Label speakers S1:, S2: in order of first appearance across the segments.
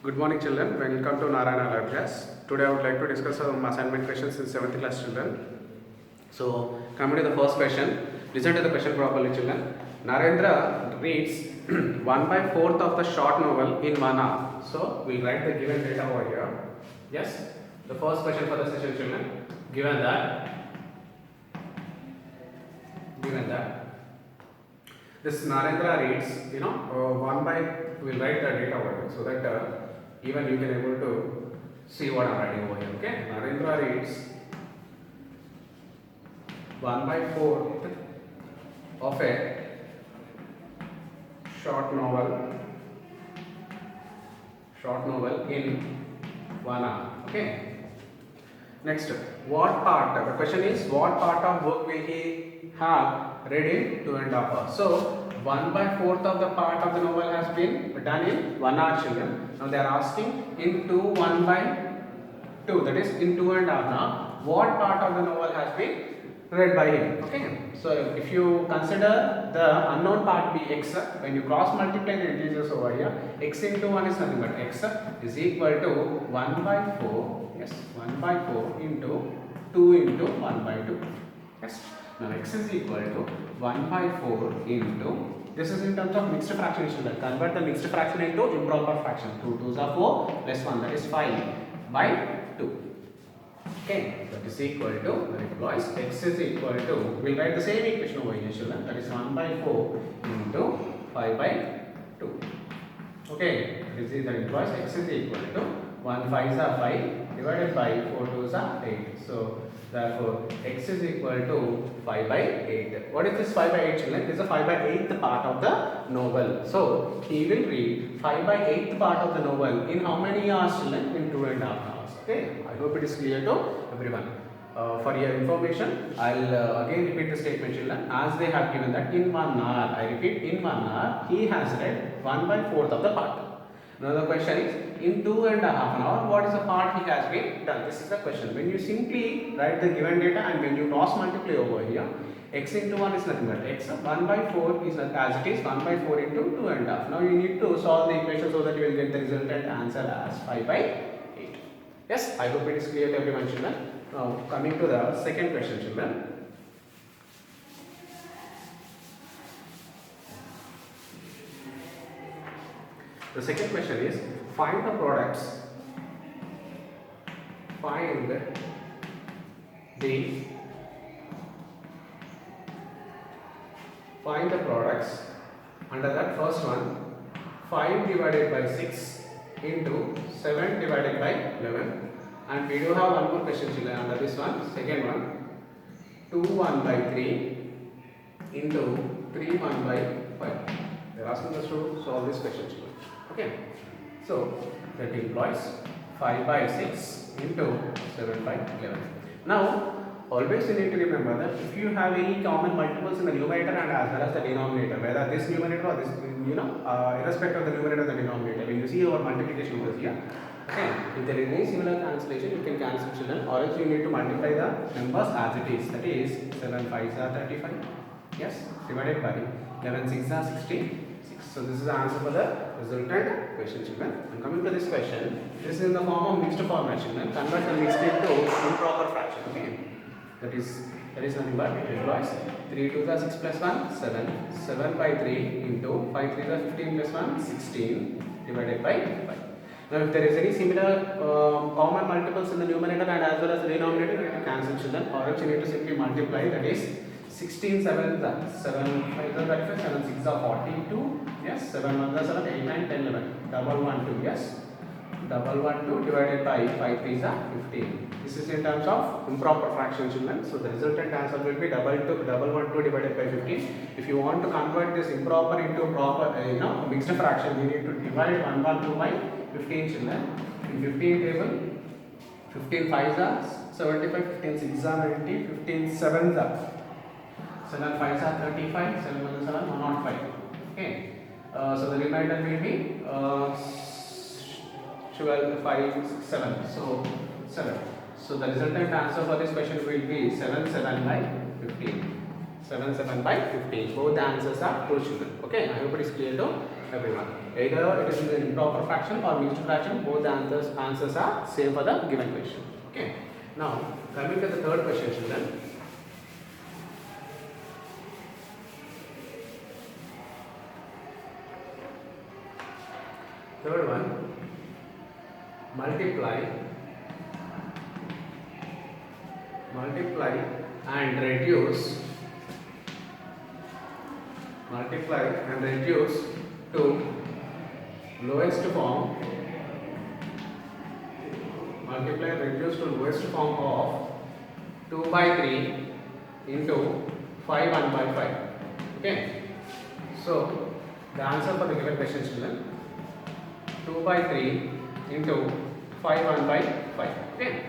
S1: Good morning children, welcome to Narayana Lab class. Today I would like to discuss some assignment questions in 7th class children. So coming to the first question, listen to the question properly children. Narendra reads 1 by 4th of the short novel in 1 hour. So we'll write the given data over here. Yes, the first question for the session children, given that this Narendra reads, 1 by, we'll write the data over here so that even you can able to see what I'm writing over here. Okay, Narendra reads 1 by 4th of a short novel in 1 hour. Okay. Next, what part? The question is, what part of book will he have read in 2.5 hours? So 1 by 4th of the part of the novel has been done in 1 hour children. Now they are asking into 1 by 2, that is in 2.5 now. What part of the novel has been read by him? Okay. So if you consider the unknown part be x, when you cross multiply the integers over here, x into 1 is nothing but x is equal to 1 by 4. Yes, 1 by 4 into 2 into 1 by 2. Yes. Now x is equal to 1 by 4 into, this is in terms of mixed fraction. Convert the mixed fraction into improper fraction. 2 2s are 4 plus 1, that is 5 by 2. Okay, that is equal to, that implies x is equal to, we'll write the same equation over here children, that is 1 by 4 into 5 by 2. Okay, that implies x is equal to 1 5s are 5 divided by 4 2s are 8. So therefore x is equal to 5 by 8. What is this 5 by 8 children? This is a 5 by 8th part of the novel. So he will read 5 by 8th part of the novel in how many hours children? In 2.5 hours. Okay, I hope it is clear to everyone. For your information, I'll again repeat the statement children, as they have given that in 1 hour, I repeat, in 1 hour he has read 1 by 4th of the part. Now the question is, in 2.5 hours, what is the part he has been done? This is the question. When you simply write the given data and when you cross multiply over here, x into 1 is nothing but x, 1 by 4 is as it is 1 by 4 into 2.5. Now you need to solve the equation so that you will get the resultant answer as 5 by 8. Yes, I hope it is clear to everyone children. Now coming to the second question children. The second question is, find the products, find the products under that first one, 5 divided by 6 into 7 divided by 11, and we do have one more question children under this one, second one, 2 1 by 3 into 3 1 by 5. They are asking us to solve this question children. Okay, so that implies 5 by 6 into 7 by 11. Now always you need to remember that if you have any common multiples in the numerator and as well as the denominator, whether this numerator or this, irrespective of the numerator or the denominator, when you see our multiplication over here, okay, if there is any similar cancellation, you can cancel children, or else you need to multiply the numbers as it is, that is 7 5s are 35, yes, divided by 11 6s are 60. So this is the answer for the resultant question children. And coming to this question, this is in the form of mixed format children. Convert the mixed into improper fraction. Okay, that is nothing but it implies 3 2s are 6 plus 1 7, 7 by 3 into 5 3s are 15 plus 1 16 divided by 5. Now if there is any similar common multiples in the numerator and as well as the denominator, you need to cancel children, or else you need to simply multiply, that is 16 7 7 5 35 7 6 are 42. Yes, 7 1 7 8 9 10 11 double 1 2. Yes, double 1 2 divided by 5 3 are 15. This is in terms of improper fraction children. So the resultant answer will be double 1 2 divided by 15. If you want to convert this improper into proper mixed fraction, you need to divide 1 1 2 by 15 children. In 15 table, 15 5s are 75, 15 6s are 90, 15 7s are 7 5s are 35, 7 1 7 105. Okay. So the remainder will be 12 5 6 7. So 7. So the resultant answer for this question will be 7 7 by 15. 7 7 by 15. Both the answers are true children. Okay. I hope it is clear to everyone. Either it is an improper fraction or mixed fraction, both the answers are same for the given question. Okay. Now coming to the third question, children. Third one, multiply and reduce to lowest form of 2 by 3 into 5 1 by 5. Okay, so the answer for the given question, children, 2 by 3 into 5 1 by 5. Okay,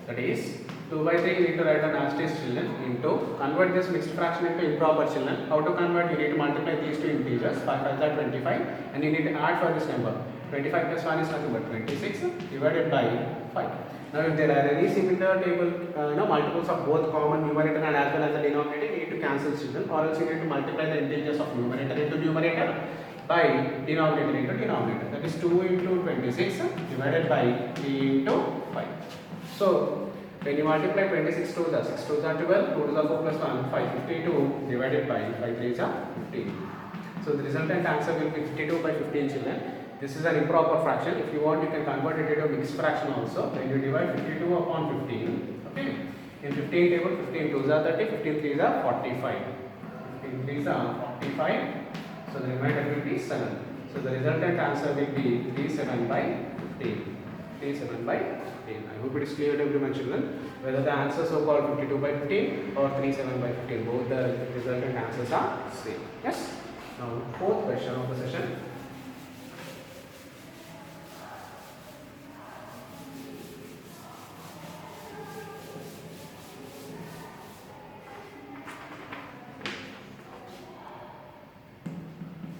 S1: that is 2 by 3 you need to write down as is, children, into convert this mixed fraction into improper, children. How to convert? You need to multiply these two integers. 5 5 are 25 and you need to add for this number. 25 plus 1 is nothing but 26 divided by 5. Now if there are any similar table multiples of both common numerator and as well as the denominator, you need to cancel, children, or else you need to multiply the integers of numerator into numerator by denominator into denominator. That is 2 into 26 divided by 3 into 5. So when you multiply 26 to the 6 to the 12, 2 to the 4 plus 1, 552 divided by 5 3 is 15. So the resultant answer will be 52 by 15, children. This is an improper fraction. If you want, you can convert it into a mixed fraction also. When you divide 52 upon 15, okay. In 15 table, 15 2s are 30, 15 3s are 45. 15 3s are 45. So the remainder will be 7. So the resultant answer will be 37 by 15. 37 by 15. I hope it is clear to everyone, children. Whether the answer so called 52 by 15 or 37 by 15, both the resultant answers are same. Yes. Now fourth question of the session.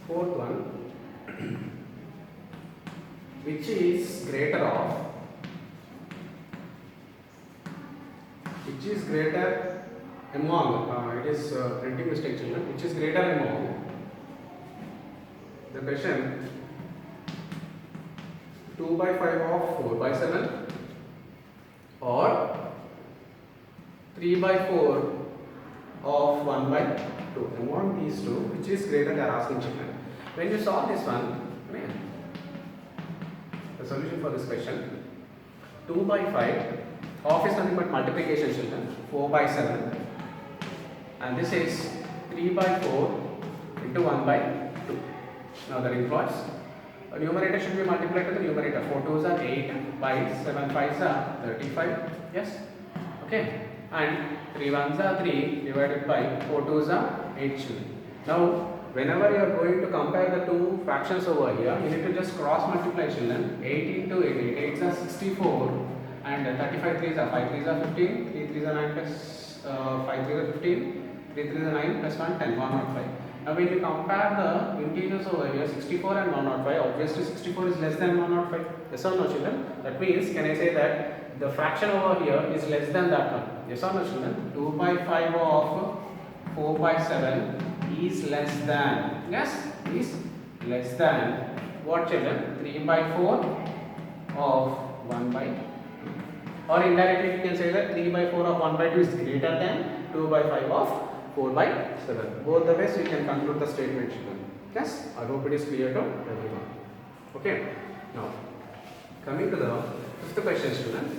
S1: Fourth one, which is greater among, it is printing mistake, children, which is greater among the question 2 by 5 of 4 by 7 or 3 by 4 of 1 by 2. Among these two, which is greater, they are asking, children. When you saw this one, the solution for this question, 2 by 5 of is nothing but multiplication, children, 4 by 7, and this is 3 by 4 into 1 by 2. Now the reverse, a numerator should be multiplied to the numerator. 4 2s are 8 by 7 5s are 35. Yes, okay, and 3 1s are 3 divided by 4 2s are 8, children. Now whenever you are going to compare the two fractions over here, you need to just cross multiply, children. 8 into 8, 8 8s are 64 and 35 3s are 5 3s are 15, 3 3s are 9 plus 5 3s are 15, 3 3s are 9 plus 1 10, 105. Now when you compare the integers over here, 64 and 105, obviously 64 is less than 105. Yes or no, children? That means, can I say that the fraction over here is less than that one? Yes or no, children? 2 by 5 of 4 by 7 is less than, yes, is less than what, children? 3 by 4 of 1 by 2. Or indirectly you can say that 3 by 4 of 1 by 2 is greater than 2 by 5 of 4 by 7. Both the ways you can conclude the statement, children. Yes, I hope it is clear to everyone. Okay, now coming to the fifth question, student.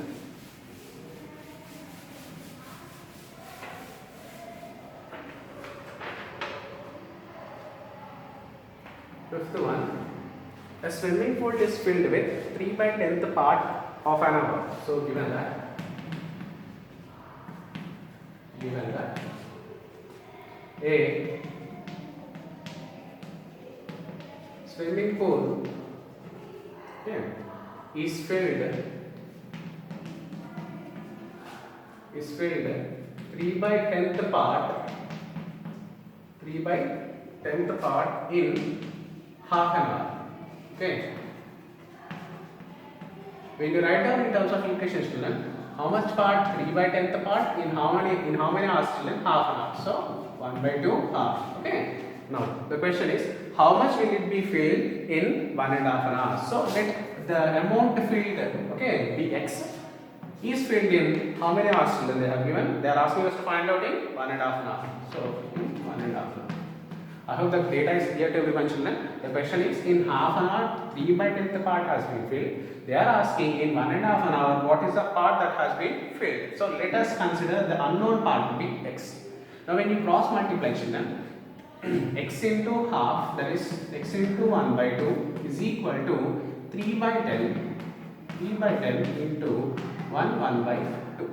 S1: Fifth one, a swimming pool is filled with 3 by 10th part of an hour. So given that a swimming pool is filled 3 by 10th part in half an hour. Okay. When you write down in terms of equations, children, how much part? 3 by 10th part in how many hours, children? Half an hour. So 1 by 2 half. Okay. Now the question is, how much will it be filled in 1.5 hours. So let the amount filled, okay, be x, is filled in how many hours children they have given? They are asking us to find out in 1.5 hour. So in 1.5 hour. I hope the data is clear to everyone children. The question is in half an hour 3/10th part has been filled. They are asking in 1.5 hour what is the part that has been filled. So let us consider the unknown part to be x. Now when you cross multiply children, x into half, that is x into 1/2 is equal to 3/10 into 1/2.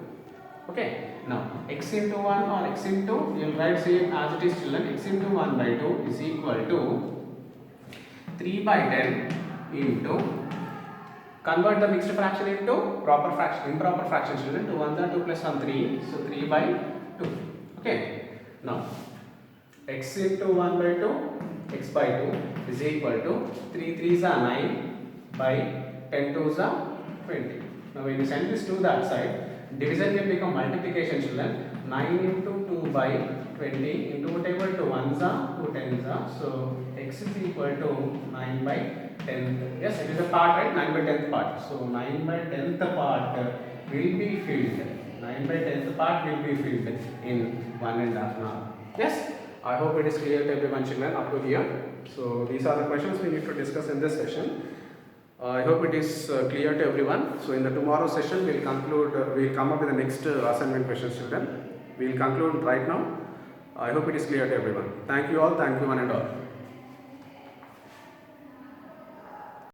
S1: Okay, now x into 1 or x into, you will write same as it is children, x into 1/2 is equal to 3/10 into, convert the mixed fraction into proper fraction, improper fraction children, 2 1s are 2 plus 1 3, so 3/2. Okay, now x into 1/2, x by 2 is equal to 3 3s are 9 by 10 2s are 20. Now when you send this to that side, division will become multiplication children. 9 into 2 by 20 into whatever 2 1s are 2 10s are. So x is equal to 9 by 10. Yes, it is a part, right? 9 by 10th part. So 9 by 10th part will be filled. 9 by 10th part will be filled in 1.5 hour. Yes, I hope it is clear to everyone children up to here. So these are the questions we need to discuss in this session. I hope it is clear to everyone. So in the tomorrow session we'll conclude, we'll come up with the next assignment questions children. We'll conclude right now. I hope it is clear to everyone. Thank you all, thank you one and all.